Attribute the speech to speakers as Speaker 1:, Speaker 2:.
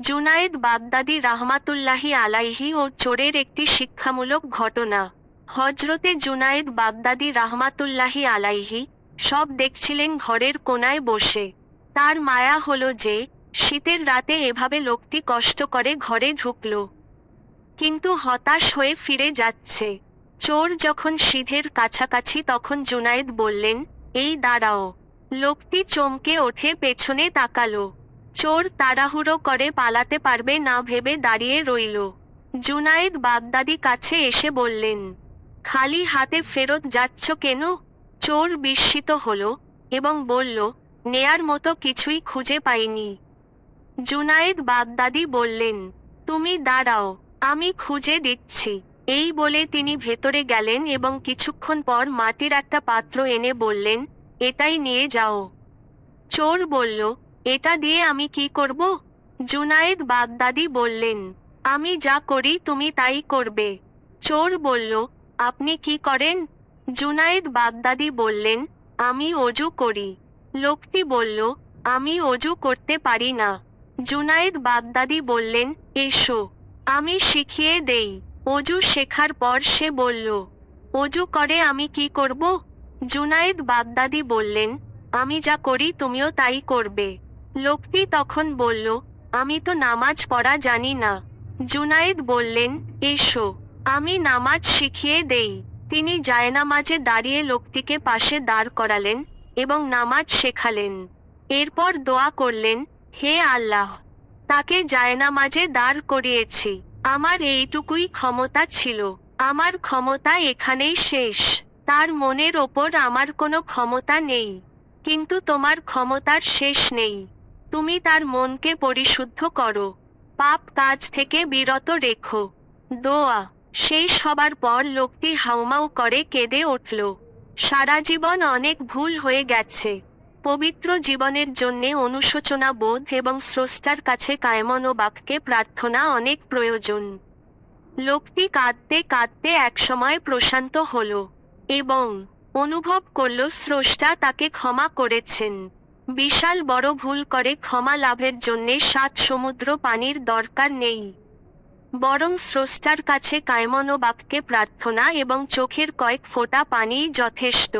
Speaker 1: Junaid Baghdadi রাহমাতুল্লাহি আলাইহি ও চোরের একটি শিক্ষামূলক ঘটনা। হজরতে জুনায়েদ বাগদাদী রাহমাতুল্লাহি আলাইহি সব দেখছিলেন ঘরের কোনায় বসে। তার মায়া হলো যে শীতের রাতে এভাবে লোকটি কষ্ট করে ঘরে ঢুকল, কিন্তু হতাশ হয়ে ফিরে যাচ্ছে। চোর যখন সিধের কাছাকাছি তখন জুনায়েদ বললেন, এই দাঁড়াও। লোকটি চমকে ওঠে পেছনে তাকালো। চোর তাড়াহুড়ো করে পালাতে পারবে না ভেবে দাঁড়িয়ে রইল। জুনায়েদ বাগদাদী কাছে এসে বললেন, খালি হাতে ফেরত যাচ্ছ কেন? চোর বিস্মিত হলো এবং বলল, নেয়ার মতো কিছুই খুঁজে পাইনি। জুনায়েদ বাগদাদী বললেন, তুমি দাঁড়াও, আমি খুঁজে দিচ্ছি। এই বলে তিনি ভেতরে গেলেন এবং কিছুক্ষণ পর মাটির একটা পাত্র এনে বললেন, এটাই নিয়ে যাও। চোর বলল, এটা দিয়ে আমি কি করব? জুনায়েদ বাগদাদী বললেন, আমি যা করি তুমি তাই করবে। চোর বলল, আপনি কি করেন? জুনায়েদ বাগদাদী বললেন, আমি অজু করি। লোকটি বলল, আমি অজু করতে পারি না। জুনায়েদ বাগদাদী বললেন, এসো, আমি শিখিয়ে দেই। অজু শেখার পর সে বলল, অজু করে আমি কি করব? জুনায়েদ বাগদাদী বললেন, আমি যা করি তুমিও তাই করবে। লোকটি তখন বলল, আমি তো নামাজ পড়া জানি না। জুনায়েদ বললেন, এসো, আমি নামাজ শিখিয়ে দেই। তিনি জায়নামাজে দাঁড়িয়ে লোকটিকে পাশে দাঁড় করালেন এবং নামাজ শেখালেন। এরপর দোয়া করলেন, হে আল্লাহ, তাকে জায়নামাজে দাঁড় করিয়েছি। আমার এইটুকুই ক্ষমতা ছিল। আমার ক্ষমতা এখানেই শেষ। তার মনের ওপর আমার কোনো ক্ষমতা নেই। কিন্তু তোমার ক্ষমতার শেষ নেই। তুমি তার মনকে পরিশুদ্ধ করো, পাপ কাজ থেকে বিরত রেখো। দোয়া শেষ হবার পর লোকটি হাউমাউ করে কেঁদে উঠল। সারা জীবন অনেক ভুল হয়ে গেছে। পবিত্র জীবনের জন্যে অনুশোচনা বোধ এবং স্রষ্টার কাছে কায়মনোবাক্যে প্রার্থনা অনেক প্রয়োজন। লোকটি কাঁদতে কাঁদতে একসময় প্রশান্ত হল এবং অনুভব করল স্রষ্টা তাকে ক্ষমা করেছেন। বিশাল বড় ভুল করে ক্ষমা লাভের জন্যে 7 সমুদ্র পানির দরকার নেই, বরং স্রষ্টার কাছে কায়মনোবাক্যে প্রার্থনা এবং চোখের কয়েক ফোঁটা পানিই যথেষ্ট।